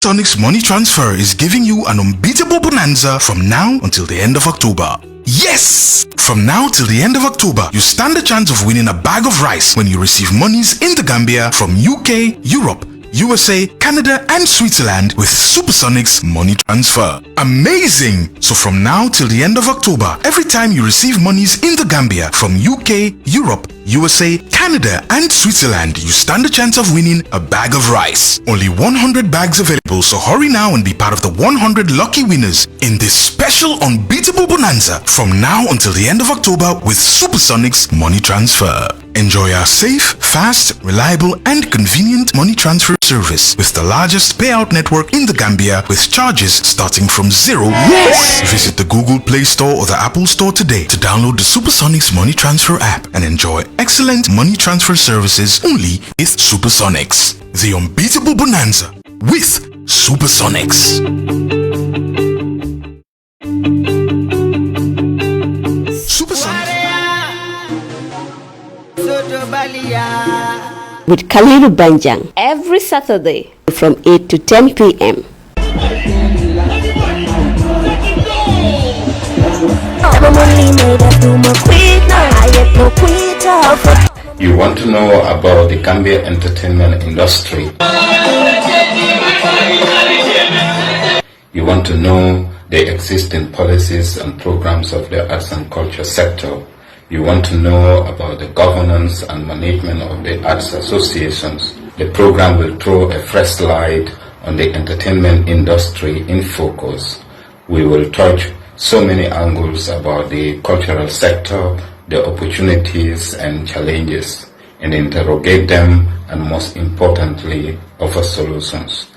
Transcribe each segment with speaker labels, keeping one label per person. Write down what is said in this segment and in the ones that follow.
Speaker 1: Supersonic's money transfer is giving you an unbeatable bonanza from now until the end of October. Yes! From now till the end of October, you stand a chance of winning a bag of rice when you receive monies in the Gambia from UK, Europe, USA, Canada and Switzerland with Supersonic's money transfer. Amazing! So from now till the end of October, every time you receive monies in the Gambia from UK, Europe, USA, Canada and Switzerland, you stand a chance of winning a bag of rice. Only 100 bags available, so hurry now and be part of the 100 lucky winners in this special unbeatable bonanza from now until the end of October with Supersonic's money transfer. Enjoy our safe, fast, reliable and convenient money transfer service with the largest payout network in the Gambia with charges starting from $0. Yes! Visit the Google Play Store or the Apple Store today to download the Supersonics money transfer app and enjoy excellent money transfer services only with Supersonics. The unbeatable bonanza with Supersonics.
Speaker 2: With Kalilu Banjang every Saturday from 8 to 10 p.m.
Speaker 3: You want to know about the Gambia entertainment industry. You want to know the existing policies and programs of the arts and culture sector. You want to know about the governance and management of the arts associations. The program will throw a fresh light on the entertainment industry in focus. We will touch so many angles about the cultural sector, the opportunities and challenges, and interrogate them and most importantly, offer solutions.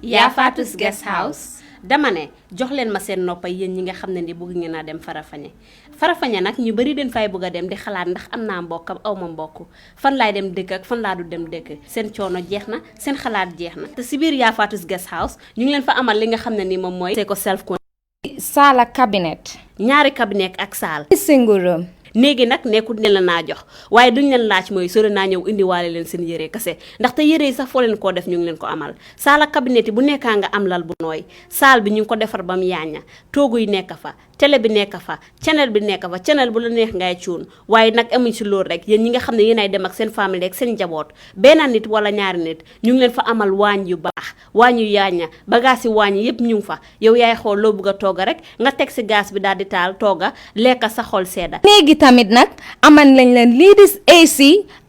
Speaker 2: Yafatus Guest House dama ne jox leen ma seen noppa yéen ñi nga xam ne ni bëgg ngeen a dem Farafeñe nag ñu bari den fay bëgg a dem di xalaat ndax am naa mbokk aw ma mbokk fan laay dem dëkk ak fan laa du dem dëkk seen coono jeex na seen xalaat jeex na te si biir Yafatus Guest House ñu ngi leen fa amal li nga xam ne ni moom mooy ko self
Speaker 4: saala cabinet
Speaker 2: ñaari cabinet ak saal
Speaker 4: single room
Speaker 2: néegi nag nekkul ne la naa jox waaye duñ leen laaj mooy sore naa ñëw indiwaale leen seen yére kase ndaxte yére yi sax foo leen koo def ñu ngi leen ko amal saala cabinet yi bu nekkaa nga am lal bu nooy saal bi ñu ngi ko defar ba mu yaaña toogu yi nekk fa télé bi nekk fa channel bi nekk fa channel bu la neex ngay cuun waaye nag amuñ si loolu rek yéen ñi nga xam ne yéen ay dem ak seen famille ak seen njaboot benn nit wala ñaari nit ñu ngi leen fa amal waañ yu baax waañ yu yaaña bagage yi waañ yëpp ñu ngi fa yow yaay xool loo bëgg a tooga rek nga teg si gaz bi daal di taal tooga lekka sa xol sedda
Speaker 4: léegi tamit nag aman lañ leen lii di AC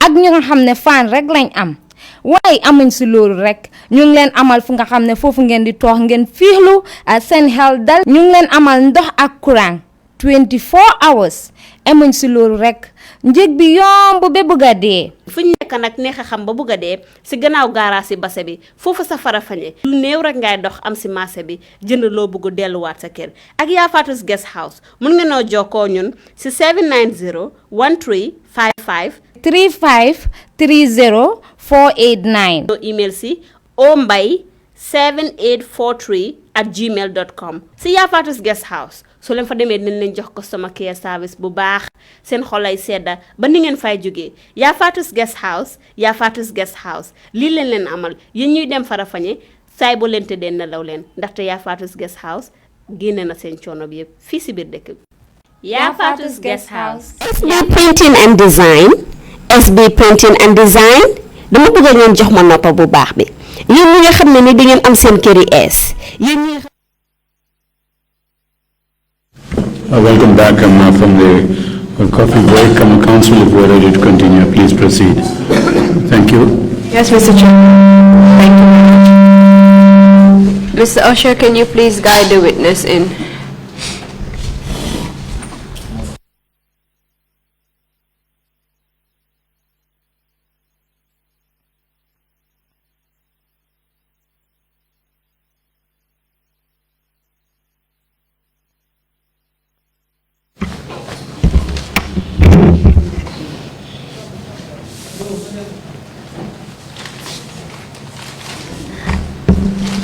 Speaker 4: ak ñu nga xam ne fan rek lañ am waaye amuñ si loolu rek ñu ngi leen amal fu nga xam ne foofu ngeen di toog ngeen fiixlu seen xel dal ñu ngi leen amal ndox ak courant 24 hours amuñ si loolu rek njëg bi yomb ba bëgg a dee
Speaker 2: fu ñu nekk nag neex a xam ba bëgg a dee si gannaaw gaaraas si base bi foofu sa Farafeñe lu néew rek ngay dox am si marché bi jënd loo bëgg delluwaat sa kër ak Yafatus Guest House mun nga noo jokkoo ñun si 790 1355
Speaker 4: 35 30 489
Speaker 2: email si ombay7843@gmail.com si Yafatus Guest House so leen fa demee dinañ leen jox customer care service bu baax seen xolay sedda ba ni ngeen fay jógee Yafatus Guest House lii leen amal yéen ñuy dem Farafeñe saay boo leen tëddee nelaw leen ndaxte Yafatus Guest House génne na seen coono bi yëpp fii si biir dëkk bi
Speaker 4: Yafatus Guest House.
Speaker 2: SB Printing and Design dama bëgg ngeen jox ma noppa bu baax bi yéen ñi nga xam ne ni di ngeen am seen kër yi ees yéen ñi
Speaker 5: Welcome back from the coffee break. Council, if we're ready to continue, please proceed. Thank you.
Speaker 6: Yes, Mr. Chairman. Thank you very much. Mr. Usher, can you please guide the witness in?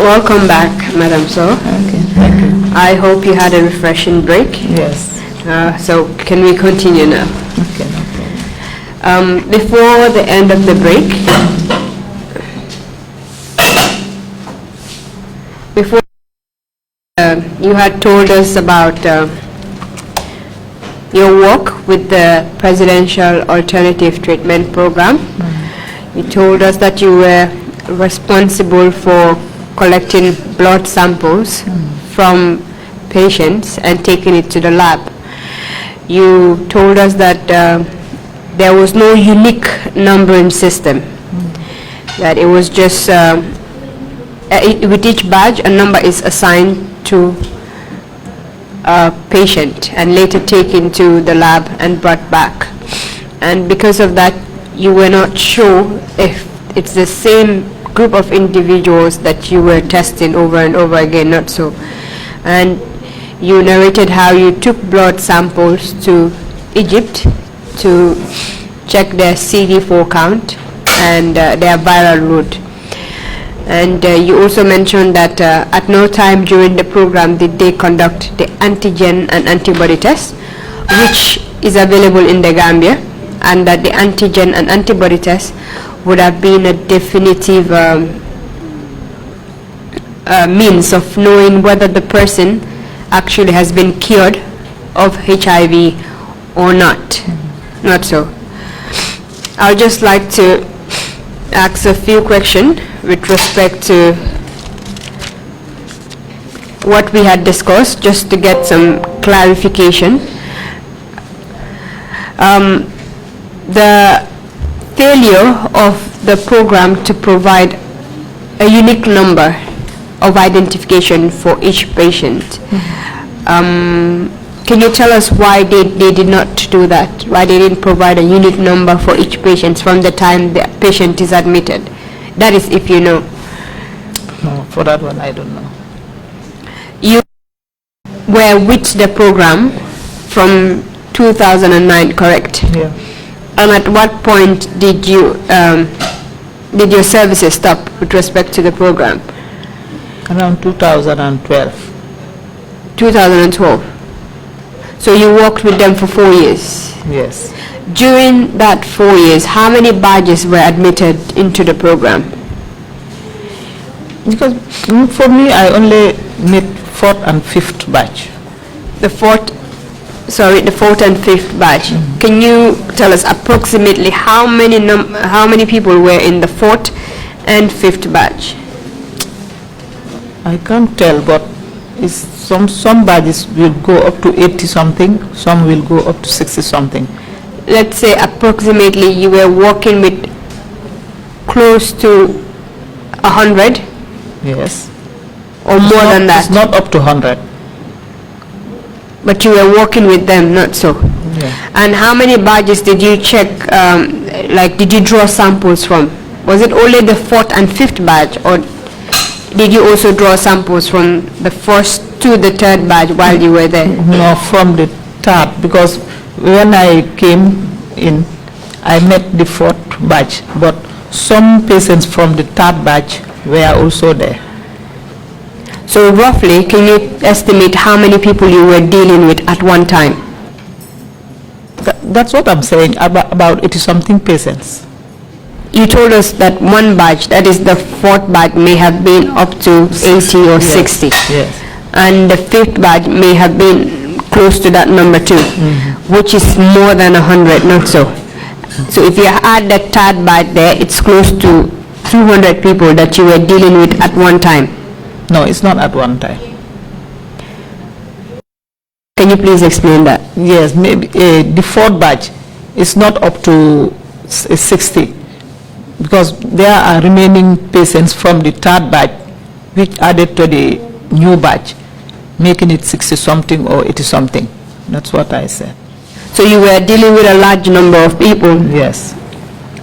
Speaker 6: Welcome back, Madam So.
Speaker 7: Okay, thank you.
Speaker 6: I hope you had a refreshing break.
Speaker 7: Yes.
Speaker 6: So can we continue now?
Speaker 7: Okay.
Speaker 6: Before the end of the break, you had told us about your work with the Presidential Alternative Treatment Program. You told us that you were responsible for collecting blood samples from patients and taking it to the lab. You told us that there was no unique numbering system, that it was just with each badge a number is assigned to a patient and later taken to the lab and brought back. And because of that, you were not sure if it's the same group of individuals that you were testing over and over again, not so. And you narrated how you took blood samples to Egypt to check their CD4 count and their viral load. And you also mentioned that at no time during the program did they conduct the antigen and antibody test, which is available in the Gambia, and that the antigen and antibody test would have been a definitive means of knowing whether the person actually has been cured of HIV or not. Not so. I would just like to ask a few questions with respect to what we had discussed, just to get some clarification. The failure of the program to provide a unique number of identification for each patient. Can you tell us why they did not do that? Why they didn't provide a unique number for each patient from the time the patient is admitted? That is, if you know.
Speaker 7: No, for that one I don't know.
Speaker 6: You were with the program from 2009, correct?
Speaker 7: Yeah.
Speaker 6: And at what point did you did your services stop with respect to the program?
Speaker 7: Around 2012.
Speaker 6: 2012. So you worked with them for 4 years.
Speaker 7: Yes.
Speaker 6: During that 4 years, how many badges were admitted into the program?
Speaker 7: Because for me, I only need 4th and 5th batch.
Speaker 6: The fourth and fifth batch. Can you tell us approximately how many people were in the 4th and 5th batch?
Speaker 7: I can't tell, but it's some badges will go up to 80 something, some will go up to 60 something.
Speaker 6: Let's say approximately you were working with close to 100.
Speaker 7: Yes.
Speaker 6: Or more than that.
Speaker 7: It's not up to 100.
Speaker 6: But you were working with them, not so.
Speaker 7: Yeah.
Speaker 6: And how many badges did you check, did you draw samples from? Was it only the 4th and 5th badge, or did you also draw samples from the 1st to the 3rd batch while you were there?
Speaker 7: No, from the 3rd, because when I came in, I met the 4th batch, but some patients from the 3rd batch were also there.
Speaker 6: So roughly, can you estimate how many people you were dealing with at one time?
Speaker 7: That's what I'm saying, about 80-something patients.
Speaker 6: You told us that one batch, that is the 4th batch, may have been up to 80 or 60.
Speaker 7: Yes.
Speaker 6: And the 5th batch may have been close to that number too, which is more than 100, not so. So if you add that 3rd batch there, it's close to 200 people that you were dealing with at one time.
Speaker 7: No, it's not at one time.
Speaker 6: Can you please explain that?
Speaker 7: Yes, maybe the 4th batch is not up to 60, because there are remaining patients from the 3rd batch which added to the new batch, making it 60 something or 80 something. That's what I said.
Speaker 6: So you were dealing with a large number of people.
Speaker 7: Yes.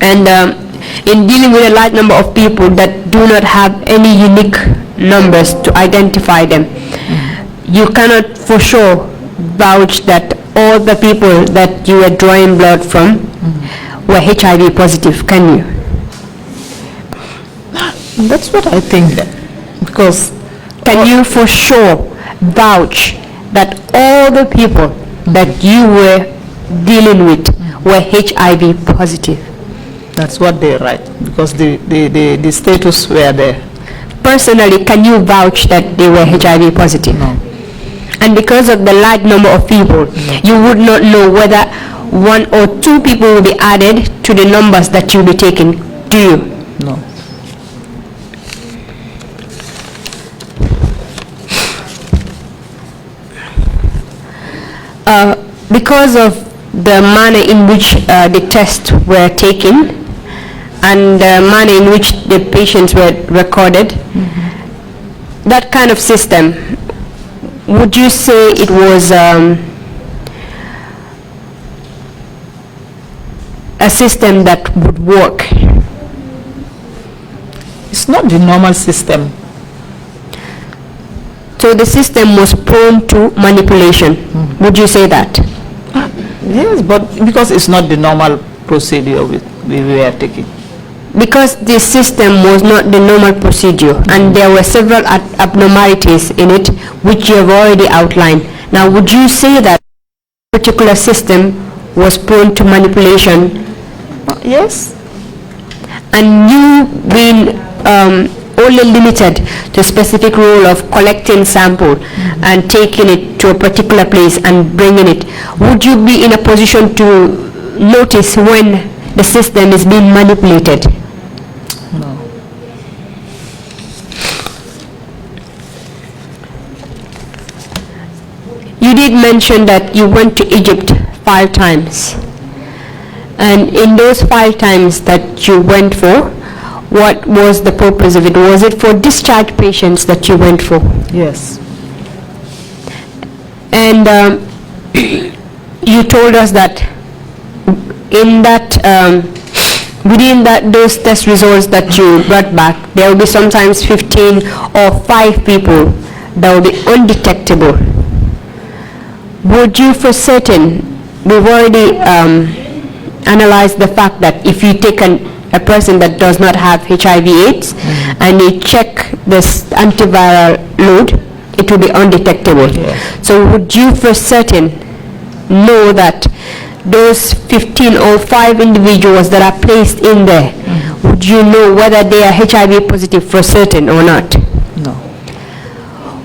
Speaker 6: And in dealing with a large number of people that do not have any unique numbers to identify them, you cannot for sure vouch that all the people that you were drawing blood from were HIV positive, can you?
Speaker 7: That's what I think, because
Speaker 6: can you for sure vouch that all the people that you were dealing with were HIV positive?
Speaker 7: That's what they write, because the status were there.
Speaker 6: Personally, can you vouch that they were HIV positive?
Speaker 7: No.
Speaker 6: And because of the large number of people, you would not know whether 1 or 2 people will be added to the numbers that you'll be taking, do you?
Speaker 7: No.
Speaker 6: Because of the manner in which the tests were taken and the manner in which the patients were recorded, that kind of system, would you say it was a system that would work?
Speaker 7: It's not the normal system.
Speaker 6: So the system was prone to manipulation. Would you say that?
Speaker 7: Yes, but because it's not the normal procedure we were taking.
Speaker 6: Because this system was not the normal procedure and there were several abnormalities in it which you have already outlined. Now, would you say that particular system was prone to manipulation?
Speaker 7: Yes.
Speaker 6: And you being only limited to a specific role of collecting sample and taking it to a particular place and bringing it, would you be in a position to notice when the system is being manipulated?
Speaker 7: No.
Speaker 6: You did mention that you went to Egypt 5 times. And in those 5 times that you went for, what was the purpose of it? Was it for discharged patients that you went for?
Speaker 7: Yes.
Speaker 6: And you told us that in that within those test results that you brought back, there will be sometimes 15 or 5 people that will be undetectable. Would you for certain, we've already analyzed the fact that if you take a person that does not have HIV/AIDS and you check this antiviral load, it will be undetectable.
Speaker 7: Yes.
Speaker 6: So would you for certain know that those 15 or 5 individuals that are placed in there, would you know whether they are HIV positive for certain or not?
Speaker 7: No.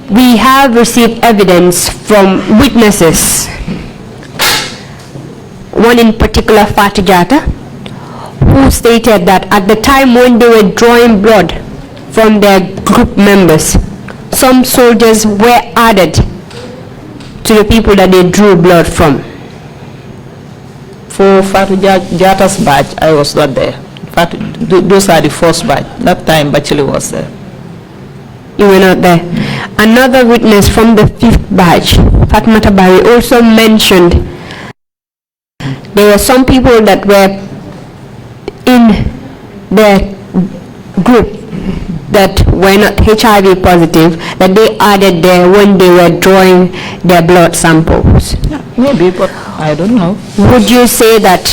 Speaker 6: We have received evidence from witnesses, one in particular, Fatijata, who stated that at the time when they were drawing blood from their group members, some soldiers were added to the people that they drew blood from.
Speaker 7: For Fatu Jata's batch, I was not there. Those are the first batch. That time Bacheli was there.
Speaker 6: You were not there. Another witness from the 5th batch, Fatmata Bari, also mentioned there were some people that were in their group that were not HIV positive, that they added there when they were drawing their blood samples.
Speaker 7: Maybe, but I don't know.
Speaker 6: Would you say that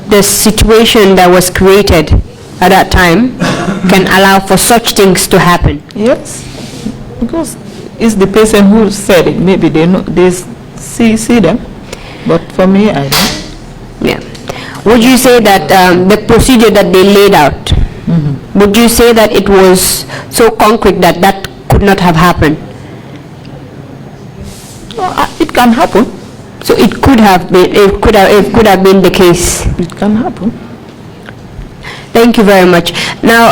Speaker 6: the situation that was created at that time can allow for such things to happen?
Speaker 7: Yes, because it's the person who said it. Maybe they know, they see them, but for me, I don't.
Speaker 6: Yeah. Would you say that the procedure that they laid out, would you say that it was so concrete that that could not have happened?
Speaker 7: It can happen.
Speaker 6: So it could have been, it could have been the case.
Speaker 7: It can happen.
Speaker 6: Thank you very much. Now,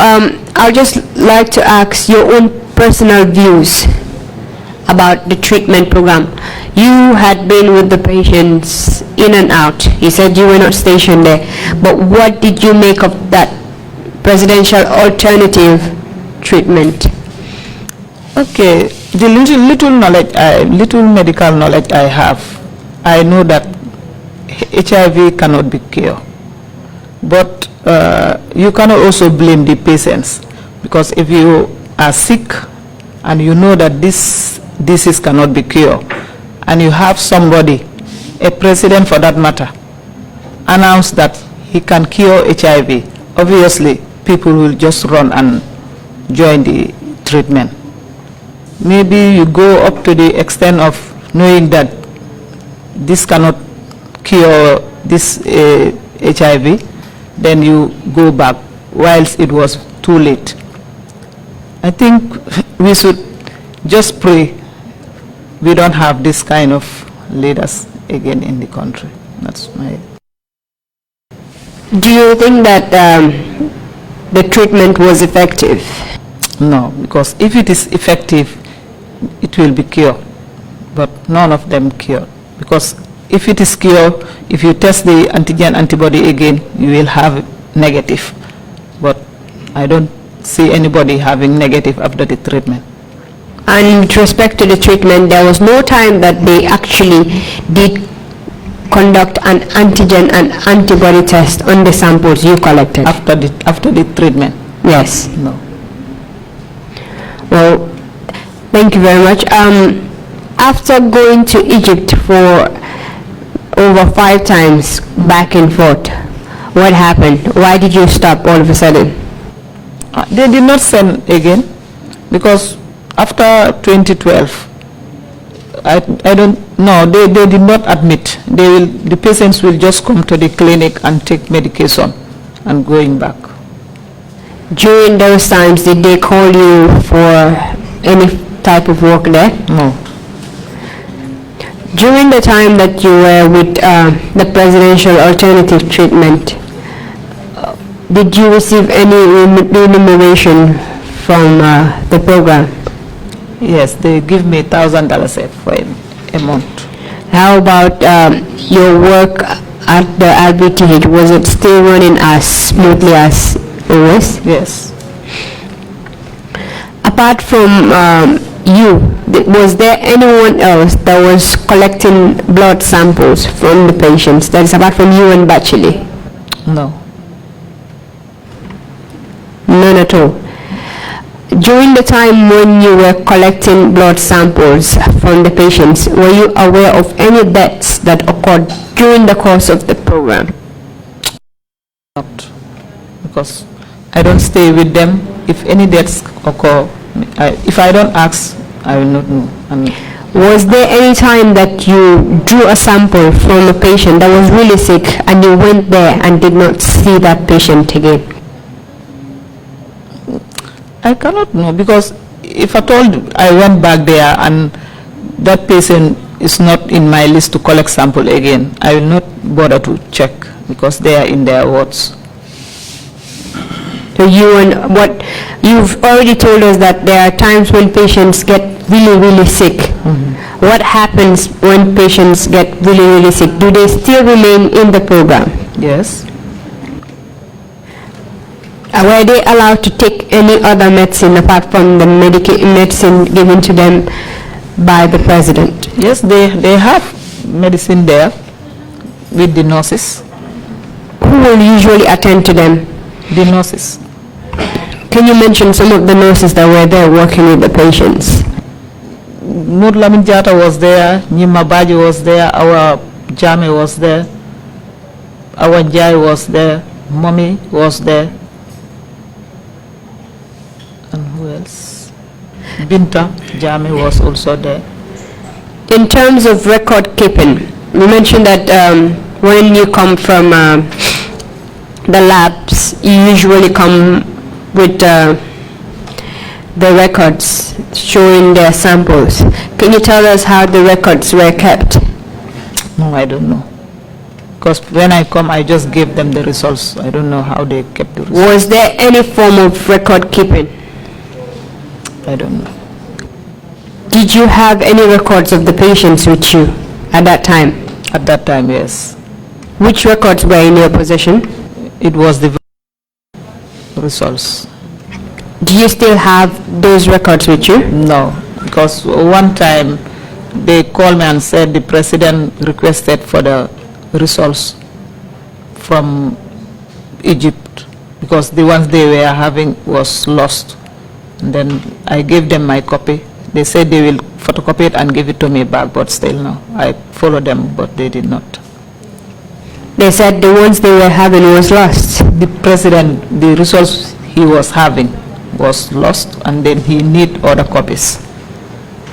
Speaker 6: I'd just like to ask your own personal views about the treatment program. You had been with the patients in and out. You said you were not stationed there. But what did you make of that presidential alternative treatment?
Speaker 7: Okay, the little knowledge, little medical knowledge I have, I know that HIV cannot be cured. But you cannot also blame the patients, because if you are sick and you know that this disease cannot be cured, and you have somebody, a president for that matter, announce that he can cure HIV, obviously people will just run and join the treatment. maybe you go up to the extent of knowing that this cannot cure this HIV, then you go back whilst it was too late. I think we should just pray we don't have this kind of leaders again in the country. That's my...
Speaker 6: Do you think that the treatment was effective?
Speaker 7: No, because if it is effective, it will be cured, but none of them cured. Because if it is cured, if you test the antigen antibody again, you will have negative. But I don't see anybody having negative after the treatment.
Speaker 6: And with respect to the treatment, there was no time that they actually did conduct an antigen and antibody test on the samples you collected?
Speaker 7: After the treatment?
Speaker 6: Yes.
Speaker 7: No.
Speaker 6: Well, thank you very much. After going to Egypt for over 5 times back and forth, what happened? Why did you stop all of a sudden?
Speaker 7: They did not send again, because after 2012, I don't know, they did not admit. The patients will just come to the clinic and take medication and going back.
Speaker 6: During those times, did they call you for any type of work there?
Speaker 7: No.
Speaker 6: During the time that you were with the presidential alternative treatment, did you receive any remuneration from the program?
Speaker 7: Yes, they give me $1,000 for a month.
Speaker 6: How about your work at the RBTH? Was it still running as smoothly as always?
Speaker 7: Yes.
Speaker 6: Apart from you, was there anyone else that was collecting blood samples from the patients? That is apart from you and Bacheli?
Speaker 7: No.
Speaker 6: None at all. During the time when you were collecting blood samples from the patients, were you aware of any deaths that occurred during the course of the program?
Speaker 7: Not, because I don't stay with them. If any deaths occur, if I don't ask, I will not know.
Speaker 6: Was there any time that you drew a sample from a patient that was really sick and you went there and did not see that patient again?
Speaker 7: I cannot know, because if at all I went back there and that patient is not in my list to collect sample again, I will not bother to check, because they are in their wards.
Speaker 6: So you and what you've already told us that there are times when patients get really sick. Mm-hmm. What happens when patients get really sick? Do they still remain in the program?
Speaker 7: Yes.
Speaker 6: Were they allowed to take any other medicine apart from the medicine given to them by the president?
Speaker 7: Yes, they have medicine there with the nurses.
Speaker 6: Who will usually attend to them?
Speaker 7: The nurses.
Speaker 6: Can you mention some of the nurses that were there working with the patients?
Speaker 7: Nur Lamin Jata was there, Nyima Baji was there, our Jame was there, our Jai was there, Mommy was there. And who else? Binta Jame was also there.
Speaker 6: In terms of record keeping, you mentioned that when you come from the labs, you usually come with the records showing their samples. Can you tell us how the records were kept?
Speaker 7: No, I don't know. Because when I come, I just give them the results. I don't know how they kept the results.
Speaker 6: Was there any form of record keeping?
Speaker 7: I don't know.
Speaker 6: Did you have any records of the patients with you at that time?
Speaker 7: At that time, yes.
Speaker 6: Which records were in your possession?
Speaker 7: It was the results.
Speaker 6: Do you still have those records with you?
Speaker 7: No, because one time they called me and said the president requested for the results from Egypt because the ones they were having was lost. And then I gave them my copy. They said they will photocopy it and give it to me back, but still no. I followed them, but they did not.
Speaker 6: They said the ones they were having was lost.
Speaker 7: The president, the results he was having was lost, and then he need other copies.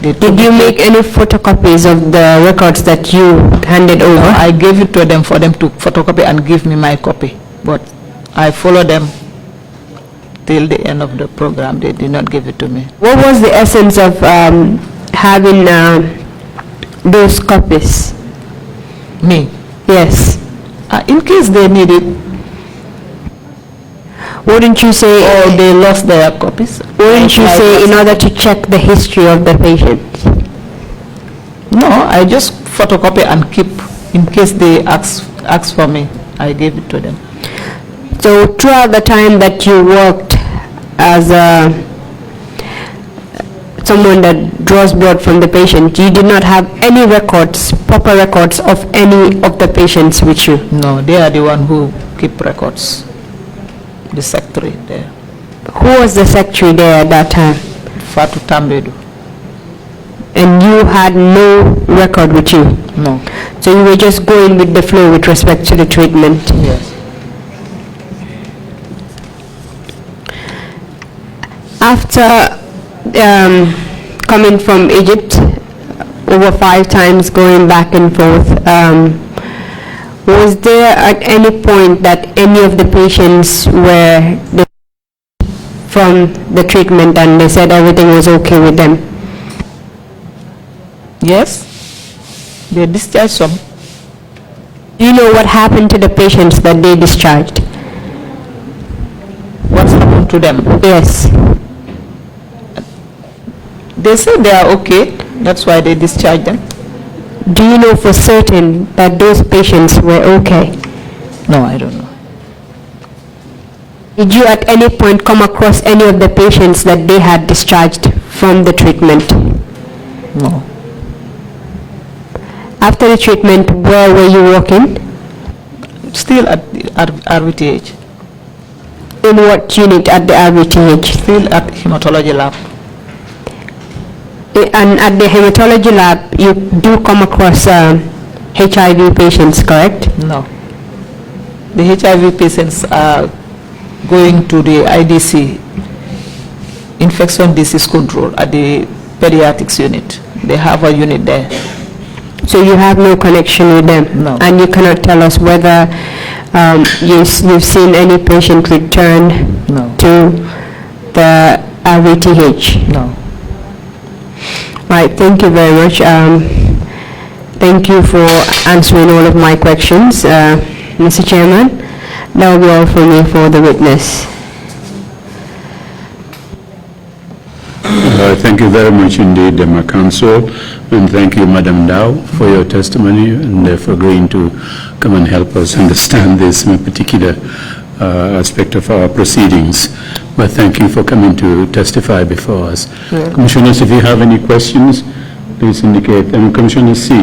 Speaker 6: Did you make any photocopies of the records that you handed over?
Speaker 7: I gave it to them for them to photocopy and give me my copy, but I followed them till the end of the program. They did not give it to me.
Speaker 6: What was the essence of having those copies?
Speaker 7: Me?
Speaker 6: Yes.
Speaker 7: In case they need it,
Speaker 6: Wouldn't you say,
Speaker 7: or they lost their copies.
Speaker 6: wouldn't you say in order to check the history of the patient?
Speaker 7: No, I just photocopy and keep in case they ask for me. I gave it to them.
Speaker 6: So throughout the time that you worked as someone that draws blood from the patient, you did not have any records, proper records of any of the patients with you?
Speaker 7: No, they are the one who keep records. The secretary there.
Speaker 6: Who was the secretary there at that time?
Speaker 7: Fatu Tambedu.
Speaker 6: And you had no record with you?
Speaker 7: No.
Speaker 6: So you were just going with the flow with respect to the treatment?
Speaker 7: Yes.
Speaker 6: After coming from Egypt, over 5 times going back and forth, was there at any point that any of the patients were from the treatment and they said everything was okay with them?
Speaker 7: Yes. They discharged some.
Speaker 6: Do you know what happened to the patients that they discharged?
Speaker 7: What's happened to them?
Speaker 6: Yes.
Speaker 7: They said they are okay. That's why they discharged them.
Speaker 6: Do you know for certain that those patients were okay?
Speaker 7: No, I don't know.
Speaker 6: Did you at any point come across any of the patients that they had discharged from the treatment?
Speaker 7: No.
Speaker 6: After the treatment, where were you working?
Speaker 7: Still at RVTH.
Speaker 6: In what unit at the RVTH?
Speaker 7: Still at hematology lab.
Speaker 6: And at the hematology lab, you do come across HIV patients, correct?
Speaker 7: No. The HIV patients are going to the IDC, infection disease control, at the pediatrics unit. They have a unit there.
Speaker 6: So you have no connection with them?
Speaker 7: No.
Speaker 6: And you cannot tell us whether you've seen any patient return
Speaker 7: No.
Speaker 6: to the RVTH?
Speaker 7: No.
Speaker 6: Right, thank you very much. Thank you for answering all of my questions, Mr. Chairman. That will be all from me for the witness.
Speaker 5: Thank you very much indeed, my counsel, and thank you, Madam Ndow, for your testimony and for agreeing to come and help us understand this particular aspect of our proceedings. But thank you for coming to testify before us.
Speaker 7: Yeah.
Speaker 5: Commissioners, if you have any questions, please indicate. And Commissioner C,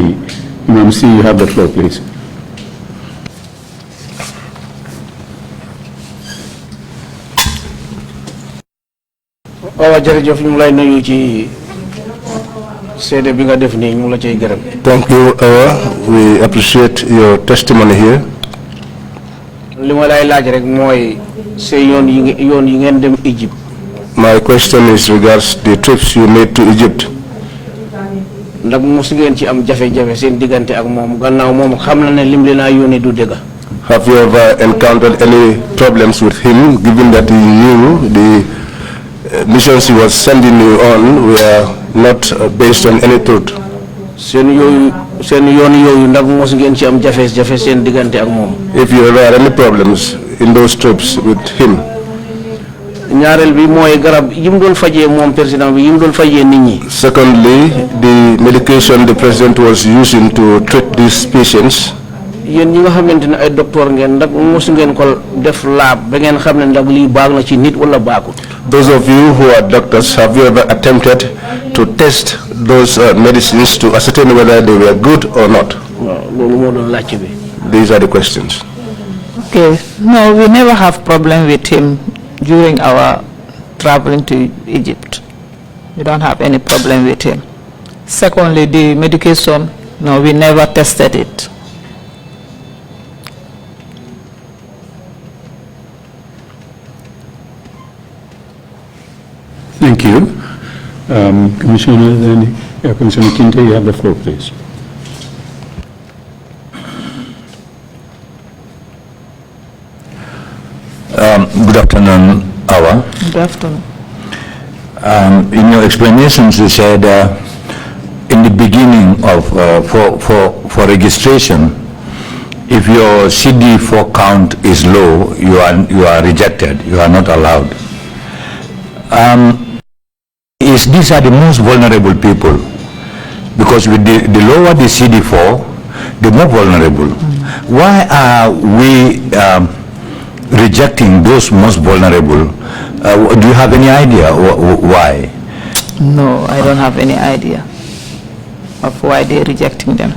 Speaker 5: Imam C, you have the floor, please.
Speaker 8: jërëjëf ñu ngi lay nuyu ci seede bi nga def nii ñu ngi la cay gërëm.
Speaker 9: Thank you, we appreciate your testimony here.
Speaker 8: li ma lay laaj rek mooy see yoon yi ngeen dem Egypt.
Speaker 9: My question is regards the trips you made to Egypt.
Speaker 8: ndax mos ngeen ci am jafe-jafe seen diggante ak moom gannaaw moom xam na ne lim leen a yónnee du dëgg.
Speaker 9: Have you ever encountered any problems with him, given that he knew the missions he was sending you on were not based on any truth?
Speaker 8: seen yoon yooyu ndax mos ngeen ci am jafe-jafe seen diggante ak moom.
Speaker 9: If you ever had any problems in those trips with him.
Speaker 8: ñaareel bi mooy garab yi mu doon fajee moom président bi yi mu doon fajee nit ñi.
Speaker 9: Secondly, the medication the president was using to treat these patients.
Speaker 8: yéen ñi nga xamante ne ay docteur ngeen ndax mos ngeen ko def laab ba ngeen xam ne ndax lii baax na ci nit wala baaxul.
Speaker 9: Those of you who are doctors, have you ever attempted to test those medicines to ascertain whether they were good or not?
Speaker 8: loolu moo doon laajte bi.
Speaker 9: These are the questions.
Speaker 7: Okay. No, we never have problem with him during our traveling to Egypt. We don't have any problem with him. Secondly, the medication, no, we never tested it.
Speaker 5: Thank you. Commissioner, Commissioner Kinte, you have the floor, please.
Speaker 10: Good afternoon, Awa.
Speaker 7: Good afternoon.
Speaker 10: In your explanations, you said in the beginning of for registration, if your CD4 count is low, you are rejected. You are not allowed. These are the most vulnerable people, because with the lower the CD4, the more vulnerable. Why are we rejecting those most vulnerable? Do you have any idea why?
Speaker 7: No, I don't have any idea of why they're rejecting them.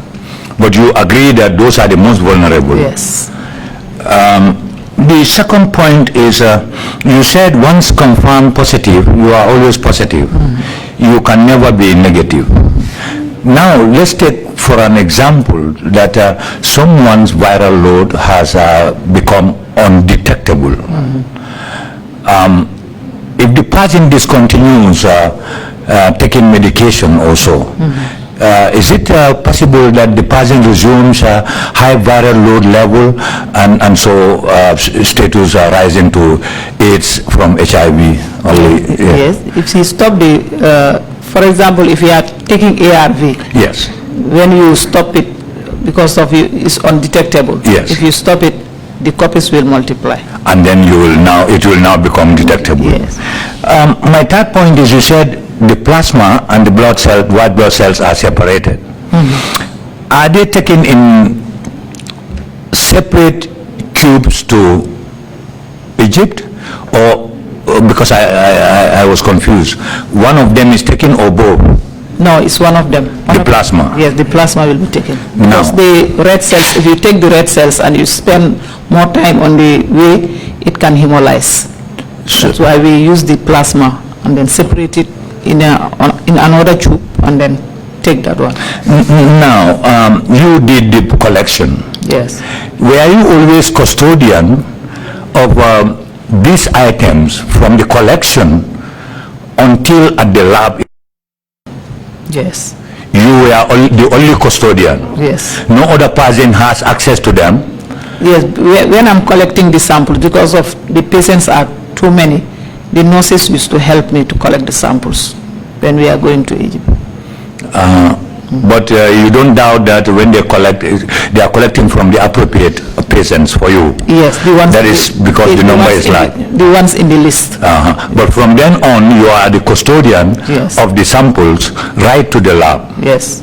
Speaker 10: But you agree that those are the most vulnerable?
Speaker 7: Yes.
Speaker 10: The second point is, you said once confirmed positive, you are always positive. You can never be negative. Now, let's take for an example that someone's viral load has become undetectable. If the person discontinues taking medication also, is it possible that the person resumes a high viral load level and so status rising to AIDS from HIV only?
Speaker 7: Yes, if you stop the, for example, if you are taking ARV,
Speaker 10: yes,
Speaker 7: when you stop it because of it's undetectable,
Speaker 10: yes,
Speaker 7: if you stop it, the copies will multiply.
Speaker 10: And then it will now become detectable.
Speaker 7: Yes.
Speaker 10: My third point is, you said the plasma and the white blood cells are separated. Are they taken in separate tubes to Egypt, or because I was confused, one of them is taken or both?
Speaker 7: No, it's one of them.
Speaker 10: The plasma?
Speaker 7: Yes, the plasma will be taken.
Speaker 10: No.
Speaker 7: Because the red cells, if you take the red cells and you spend more time on the way, it can hemolyze. So that's why we use the plasma and then separate it in another tube and then take that one.
Speaker 10: Now, you did the collection.
Speaker 7: Yes.
Speaker 10: Were you always custodian of these items from the collection until at the lab?
Speaker 7: Yes.
Speaker 10: You were the only custodian?
Speaker 7: Yes.
Speaker 10: No other person has access to them?
Speaker 7: Yes. When I'm collecting the samples, because of the patients are too many, the nurses used to help me to collect the samples when we are going to Egypt.
Speaker 10: But you don't doubt that when they collect, they are collecting from the appropriate patients for you?
Speaker 7: Yes, the ones.
Speaker 10: That is because the number is like?
Speaker 7: The ones in the list.
Speaker 10: But from then on, you are the custodian, yes, of the samples right to the lab?
Speaker 7: Yes.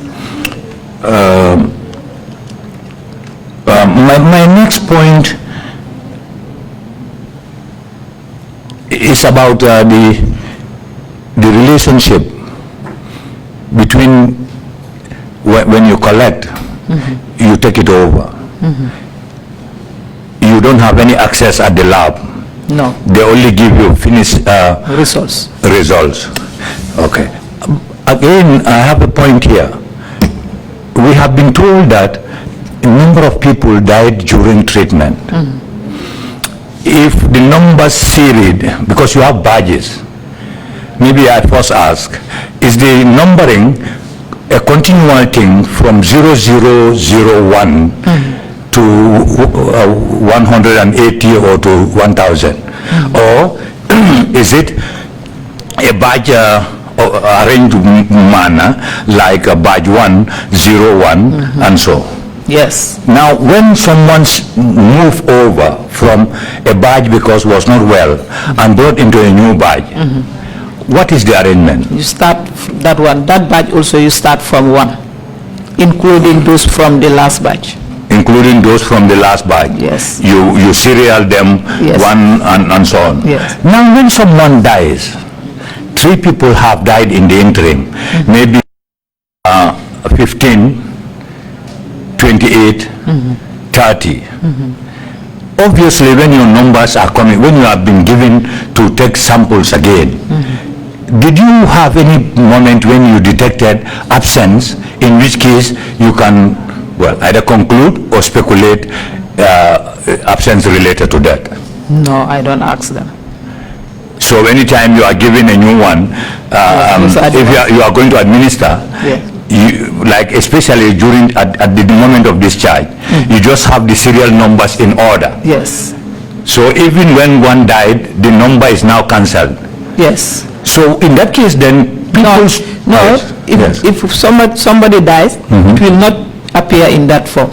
Speaker 10: My next point is about the relationship between when you collect, you take it over. You don't have any access at the lab.
Speaker 7: No.
Speaker 10: They only give you finished
Speaker 7: results.
Speaker 10: Okay. Again, I have a point here. We have been told that a number of people died during treatment. If the numbers seried, because you have badges, maybe I first ask, is the numbering a continual thing from 0001 to 180 or to 1000? Or is it a badge arranged manner, like a badge 101 and so?
Speaker 7: Yes.
Speaker 10: Now, when someone's moved over from a badge because was not well and brought into a new badge, what is the arrangement?
Speaker 7: You start that one. That badge also you start from 1, including those from the last batch.
Speaker 10: Including those from the last batch?
Speaker 7: Yes.
Speaker 10: You serial them,
Speaker 7: yes,
Speaker 10: one and so on?
Speaker 7: Yes.
Speaker 10: Now, when someone dies, 3 people have died in the interim, maybe 15, 28, 30. Obviously, when your numbers are coming, when you have been given to take samples again, did you have any moment when you detected absence, in which case you can, well, either conclude or speculate absence related to that?
Speaker 7: No, I don't ask them.
Speaker 10: So anytime you are given a new one, if you are going to administer, like especially during at the moment of discharge, you just have the serial numbers in order.
Speaker 7: Yes.
Speaker 10: So even when one died, the number is now cancelled.
Speaker 7: Yes.
Speaker 10: So in that case, then people...
Speaker 7: If somebody dies, it will not appear in that form.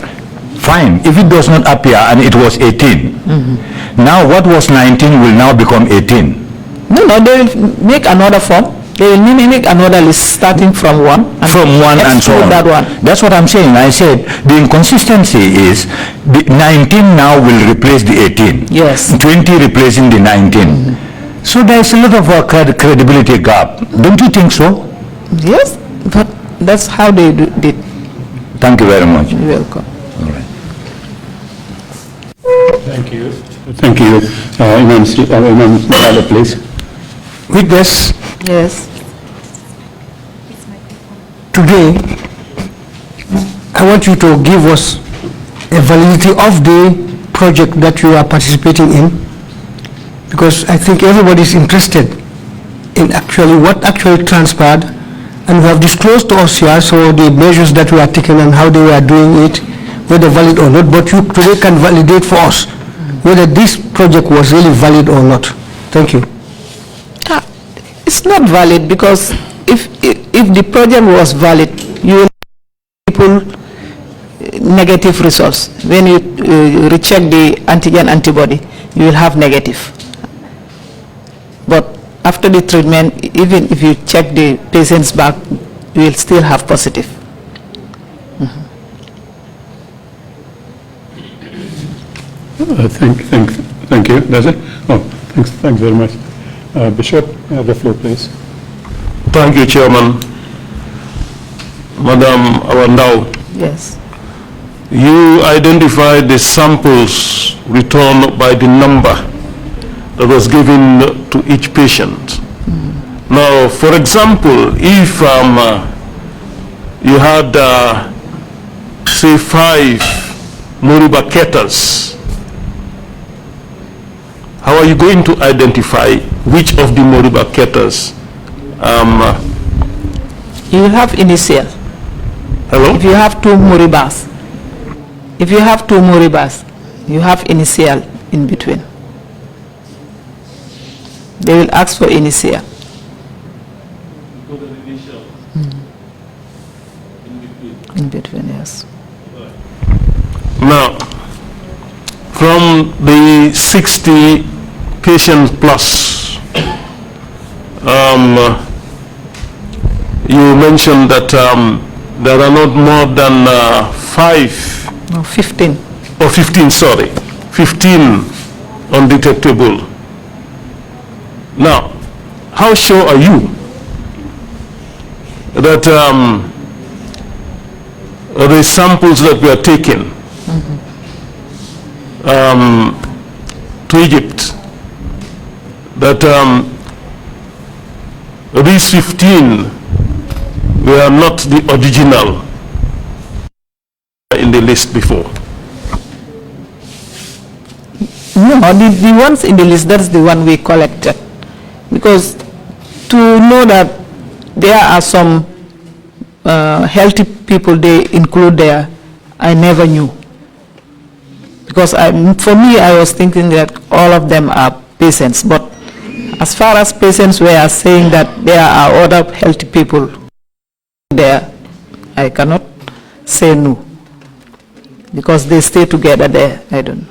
Speaker 10: Fine. If it does not appear and it was 18, now what was 19 will now become 18.
Speaker 7: No, they will make another form. They will make another list starting from one.
Speaker 10: And so on.
Speaker 7: That one.
Speaker 10: That's what I'm saying. I said the inconsistency is the 19 now will replace the 18.
Speaker 7: Yes.
Speaker 10: 20 replacing the 19. So there's a lot of a credibility gap. Don't you think so?
Speaker 7: Yes, but that's how they did.
Speaker 10: Thank you very much.
Speaker 7: You're welcome.
Speaker 10: All right.
Speaker 5: Thank you. Thank you. Imam Sala, please.
Speaker 11: With this,
Speaker 7: yes.
Speaker 11: Today, I want you to give us a validity of the project that you are participating in, because I think everybody is interested in actually what actually transpired, and we have disclosed to us here so the measures that we are taking and how they were doing it, whether valid or not, but you today can validate for us whether this project was really valid or not. Thank you.
Speaker 7: It's not valid, because if the project was valid, you will have people negative results. When you recheck the antigen antibody, you will have negative. But after the treatment, even if you check the patients back, you will still have positive.
Speaker 5: Thank you. That's it? Oh, thanks very much. Bishop, the floor, please.
Speaker 9: Thank you, Chairman. Madam Ndow.
Speaker 7: Yes.
Speaker 9: You identified the samples returned by the number that was given to each patient. Now, for example, if you had, say, 5 Moriba ketters, how are you going to identify which of the Moriba ketters?
Speaker 7: You will have initial.
Speaker 9: Hello?
Speaker 7: If you have 2 Moribas, you have initial in between. They will ask for initial. In between, yes.
Speaker 9: Now, from the 60 patients plus, you mentioned that there are not more than 5.
Speaker 7: No, 15.
Speaker 9: Or 15, sorry. 15 undetectable. Now, how sure are you that the samples that we are taking to Egypt, that these 15 were not the original in the list before?
Speaker 7: No, the ones in the list, that's the one we collected. Because to know that there are some healthy people they include there, I never knew. Because for me, I was thinking that all of them are patients. But as far as patients were saying that there are other healthy people there, I cannot say no. Because they stay together there, I don't know.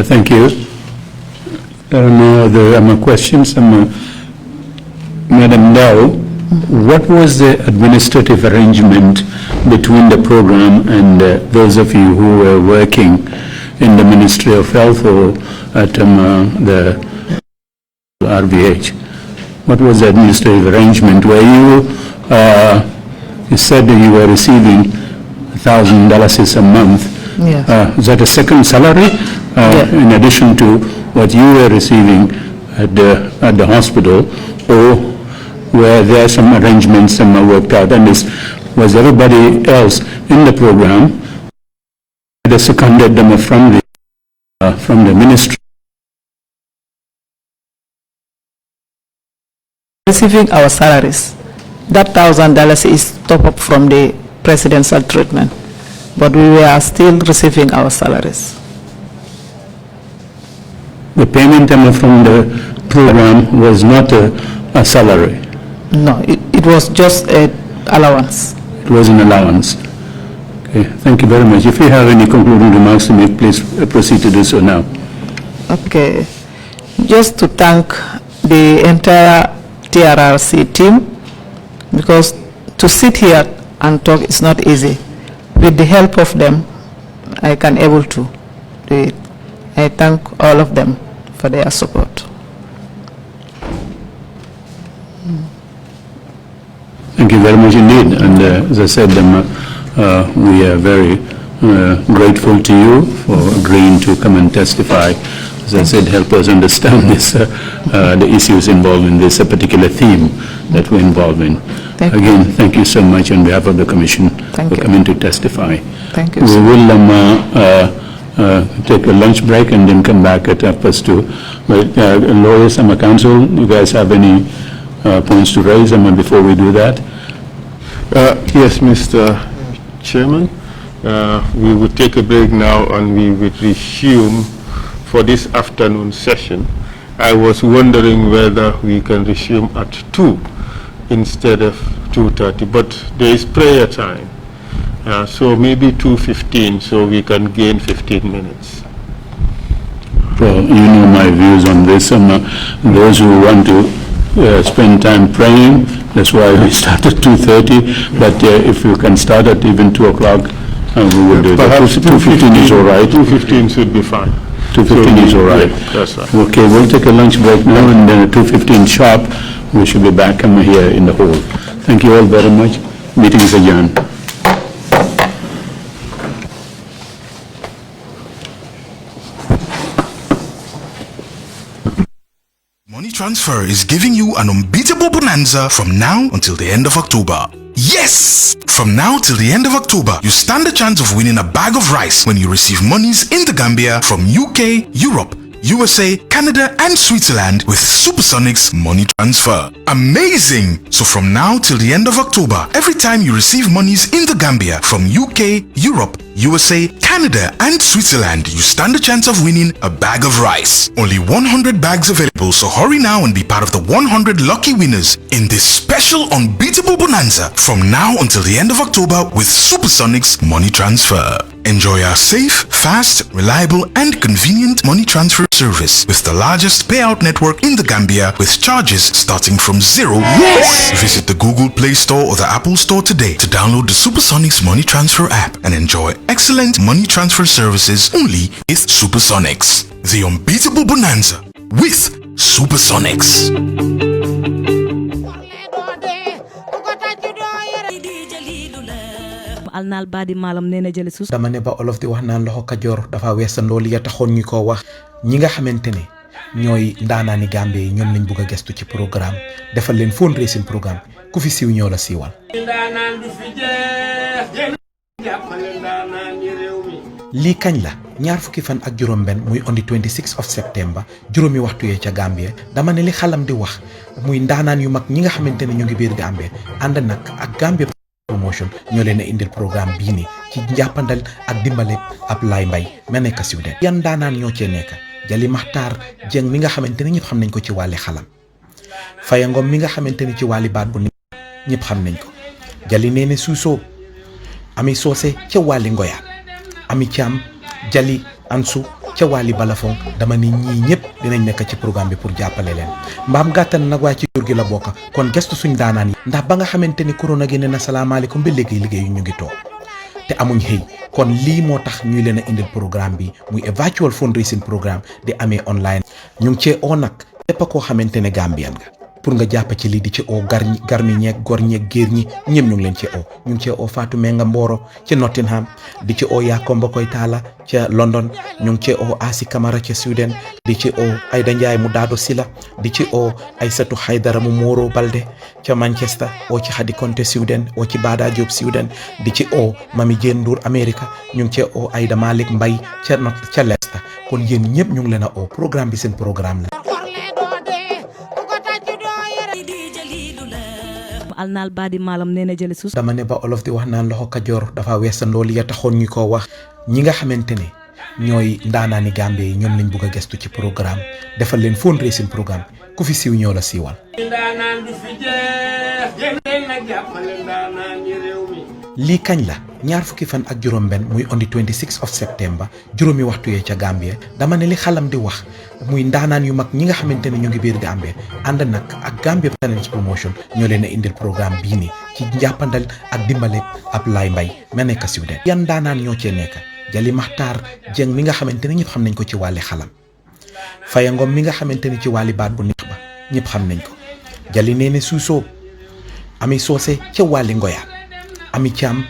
Speaker 5: Thank you. There are no other questions. Madam Ndow, what was the administrative arrangement between the program and those of you who were working in the Ministry of Health or at the RVH? What was the administrative arrangement? Were you said that you were receiving $1,000 a month.
Speaker 7: Yes.
Speaker 5: Is that a second salary in addition to what you were receiving at the hospital, or were there some arrangements worked out? And was everybody else in the program that seconded them from the from the ministry.
Speaker 7: Receiving our salaries. That $1,000 is top up from the presidential treatment, but we were still receiving our salaries.
Speaker 5: The payment from the program was not a salary.
Speaker 7: No, it was just an allowance.
Speaker 5: It was an allowance. Okay, thank you very much. If you have any concluding remarks to make, please proceed to do so now.
Speaker 7: Okay, just to thank the entire Trrc team, because to sit here and talk is not easy. With the help of them, I can able to do it. I thank all of them for their support.
Speaker 5: Thank you very much indeed. And as I said, we are very grateful to you for agreeing to come and testify. As I said, help us understand this, the issues involved in this particular theme that we're involved in. Thank you so much on behalf of the Commission for coming to testify.
Speaker 7: Thank you.
Speaker 5: We will take a lunch break and then come back at 2:30. But lawyers and counsel, you guys have any points to raise before we do that?
Speaker 9: Yes, Mr. Chairman. We will take a break now and we will resume for this afternoon session. I was wondering whether we can resume at 2 instead of 2:30, but there is prayer time. So maybe 2:15, so we can gain 15 minutes.
Speaker 5: Well, you know my views on this. Those who want to spend time praying, that's why we start at 2:30. But if you can start at even 2 o'clock, we will do that. 2:15 is all right.
Speaker 9: 2:15 should be fine.
Speaker 5: 2:15 is all right.
Speaker 9: Yeah, that's right.
Speaker 5: Okay, we'll take a lunch break now, and then at 2:15 sharp, we should be back here in the hall. Thank you all very much. Meeting is adjourned.
Speaker 1: Money Transfer is giving you an unbeatable bonanza from now until the end of October. Yes! From now till the end of October, you stand a chance of winning a bag of rice when you receive monies in the Gambia from UK, Europe, USA, Canada and Switzerland with Supersonics Money Transfer. Amazing! So from now till the end of October, every time you receive monies in the Gambia from UK, Europe, USA, Canada and Switzerland, you stand a chance of winning a bag of rice. Only 100 bags available, so hurry now and be part of the 100 lucky winners in this special unbeatable bonanza from now until the end of October with Supersonics Money Transfer. Enjoy our safe, fast, reliable and convenient money transfer service with the largest payout network in the Gambia with charges starting from $0. Yes! Visit the Google Play Store or the Apple Store today to download the Supersonics Money Transfer app and enjoy excellent money transfer services only with Supersonics. The unbeatable bonanza with Supersonics.
Speaker 12: alnal badi malam neena jël sus
Speaker 13: dama ne ba olof di wax naan loxo kadior dafa wessandoo li ya taxoon ñu ko wax ñi nga xamantene ñoy ndaanaani Gambie yi ñoom lañ bëgg a gestu ci programme defal leen fundraising programme ku fi siiw ñoo la siiwal lii kañ la ñaar fukki fan ak juróom benn muy on the 26 of September juróomi waxtu yee ca Gambie dama ne li xalam di wax muy ndaanaan yu mag ñi nga xamantene ñu ngi biir Gambie ànd nag ak Gambie promotion ñoo leen a indil programme bii ni ci njàppandal ak dimbale ab Laay Mbay ma nekk Sweden yan daanaan ñoo cee nekk Jali Maxtaar Jeng mi nga xamante ne ñëpp xam nañ ko ci wàlli xalam Faya Ngom mi nga xamante ne ci wàlli baat bu ñëpp xam nañ ko Jali Neene Suusoo Ami Soose ca wàlli ngoyaan Ami Caam Jali Ansu ca wàlli balafon dama ni ñii ñëpp dinañ nekk ci programme bi pour jàppale leen mbaam gàttal nag waa ci jur gi la bokk kon gestu suñ daanaan yi ndax ba nga xamante ni corona gi ne na salaamaaleykum ba léegi liggéey ñu ngi toog te amuñ xëy kon lii moo tax ñuy leen a indil programme bi muy a virtual fundraising programme di amee online ñu ngi cee oo nag képp koo xamante ne Gambian nga pour nga jàpp ci li di ci oo garmi ñeeg gor ñeeg géer ñi ñëpp ñu ngi leen ci oo ñu ngi ci oo Fatou Menga Mboro ci Nottingham di ci oo Yakomba Koy Taala ca London ñu ngi ci oo Asi Camara ca Sweden di ci oo Aida Ndiaye mu Daado Sila di ci oo Aysatu Haydara mu Moro Balde ca Manchester oo ci Khady Konte Sweden oo ci Bada Diop Sweden di ci oo Mami Jeen Ndour America ñu ngi ci oo Aida Malik Mbay ca Leicester kon yéen ñëpp ñu ngi leen a oo programme bi seen programme la
Speaker 12: alnaal baadi maalam nee na jële sus
Speaker 13: dama ne ba olof di wax naan loxo kajoor dafa weesandoo li ya taxoon ñu ko wax ñi nga xamante ne ñooy ndaanaani Gambie yi ñoom lañ bugg a gestu ci programme defal leen fundraising programme ku fi siiw ñoo la siiwal lii kañ la ñaar fukki fan ak juróom benn muy on the 26 of September juróomi waxtu yee ca Gambie dama ne li xalam di wax muy ndaanaan yu mag ñi nga xamante ne ñu ngi biir Gambie ànd nag ak Gambia Talents Promotion ñoo leen a indil programme bii nii ci njàppandal ak dimbale ab Laay Mbay ma nekk Sweden yan ndaanaan ñoo cee nekk Jali Maxtaar Jeng mi nga xamante ne ñëpp xam nañ ko ci wàlli xalam Faya Ngom mi nga xamante ne ci wàlli baat bu neex ba ñëpp xam nañ ko Jali Neene Suusoo Ami Soose ca wàlli ngoya Ami Caam